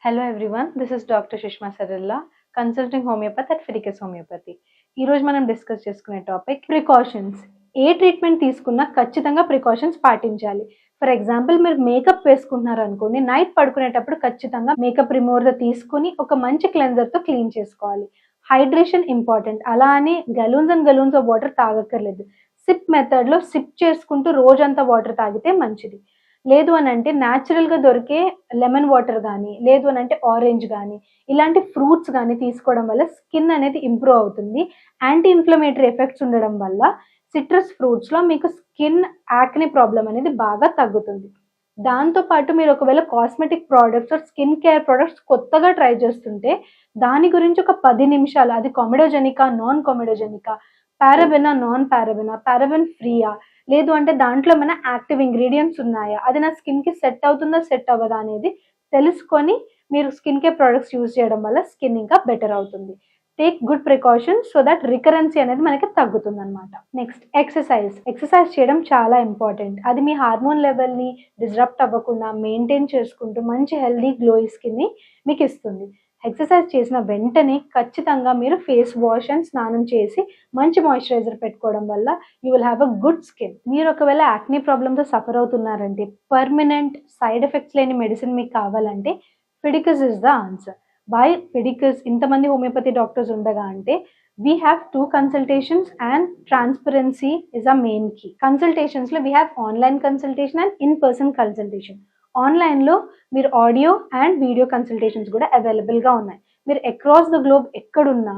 Hello everyone, this is Dr. Sushma Sarilla, consulting homeopath at Fidelis Homeopathy. ఈ రోజు మనం discuss చేసుకునే topic precautions. ఏ treatment తీసుకున్నా ఖచ్చితంగా ప్రికాషన్స్ పాటించాలి. ఫర్ ఎగ్జాంపుల్ మీరు మేకప్ వేసుకుంటున్నారు అనుకోండి, నైట్ పడుకునేటప్పుడు ఖచ్చితంగా మేకప్ రిమూవర్ తీసుకుని ఒక మంచి క్లెన్జర్తో క్లీన్ చేసుకోవాలి. Hydration important. అలా అని గలూన్స్ ఆఫ్ వాటర్ తాగక్కర్లేదు. సిప్ మెథడ్లో సిప్ చేసుకుంటూ రోజంతా వాటర్ తాగితే మంచిది. లేదు అని అంటే న్యాచురల్గా దొరికే లెమన్ వాటర్ కానీ, లేదు అని అంటే ఆరెంజ్ కానీ, ఇలాంటి ఫ్రూట్స్ కానీ తీసుకోవడం వల్ల స్కిన్ అనేది ఇంప్రూవ్ అవుతుంది. యాంటీ ఇన్ఫ్లమేటరీ ఎఫెక్ట్స్ ఉండడం వల్ల సిట్రస్ ఫ్రూట్స్లో మీకు స్కిన్ యాక్ని ప్రాబ్లం అనేది బాగా తగ్గుతుంది. దాంతోపాటు మీరు ఒకవేళ cosmetic products skin care products కొత్తగా ట్రై చేస్తుంటే దాని గురించి ఒక 10 నిమిషాలు, అది కామెడోజెనికా, నాన్ కామెడోజెనికా, పారాబెనా, నాన్ పారాబెనా, పారాబెన్ ఫ్రీయా, లేదు అంటే దాంట్లో మన యాక్టివ్ ఇంగ్రీడియంట్స్ ఉన్నాయా, అది నా స్కిన్కి సెట్ అవుతుందా సెట్ అవ్వదా అనేది తెలుసుకొని మీరు స్కిన్ కేర్ ప్రోడక్ట్స్ యూజ్ చేయడం వల్ల స్కిన్ ఇంకా బెటర్ అవుతుంది. Take good precautions so that recurrence అనేది మనకి తగ్గుతుంది అనమాట. నెక్స్ట్ ఎక్సర్సైజ్ చేయడం చాలా ఇంపార్టెంట్. అది మీ హార్మోన్ లెవెల్ని డిస్రప్ట్ అవ్వకుండా మెయింటైన్ చేసుకుంటూ మంచి హెల్దీ గ్లోయి స్కిన్ని మీకు ఇస్తుంది. ఎక్సర్సైజ్ చేసిన వెంటనే ఖచ్చితంగా మీరు ఫేస్ వాష్ అండ్ స్నానం చేసి మంచి మాయిశ్చరైజర్ పెట్టుకోవడం వల్ల you will have a good skin. మీరు ఒకవేళ యాక్నీ ప్రాబ్లమ్తో సఫర్ అవుతున్నారంటే, పర్మనెంట్ సైడ్ ఎఫెక్ట్స్ లేని మెడిసిన్ మీకు కావాలంటే Fidicus is the answer. Why Fidicus? ఇంతమంది హోమియోపతి డాక్టర్స్ ఉండగా అంటే we have 2 consultations and transparency is a main key. Consultations lo we have online consultation and in-person consultation. ఆన్లైన్లో మీరు audio and video consultations కూడా అవైలబుల్గా ఉన్నాయి. మీరు అక్రాస్ ద గ్లోబ్ ఎక్కడున్నా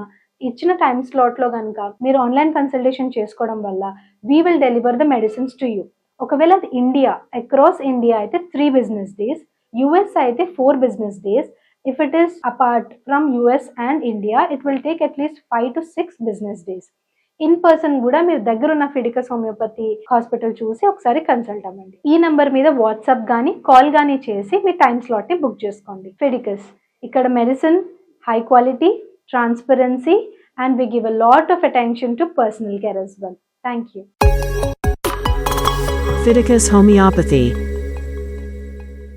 ఇచ్చిన టైం స్లాట్లో కనుక మీరు ఆన్లైన్ కన్సల్టేషన్ చేసుకోవడం వల్ల we will deliver the medicines to you. ఒకవేళ అది ఇండియా, అక్రాస్ ఇండియా అయితే 3 బిజినెస్ డేస్, యుఎస్ అయితే 4 business days. If it is apart from US and India, it will take at least 5 to 6 business days. In person కూడా మీరు దగ్గరున్న Fidicus homeopathy hospital చూసి ఒకసారి consult అవ్వండి. ఈ నెంబర్ మీద వాట్సాప్ కానీ కాల్ కానీ చేసి మీ టైం స్లాట్ని బుక్ చేసుకోండి. ఫిడికస్, ఇక్కడ medicine, high quality, transparency and we give a lot of attention to personal care as well. Thank you. Fidelis Homeopathy.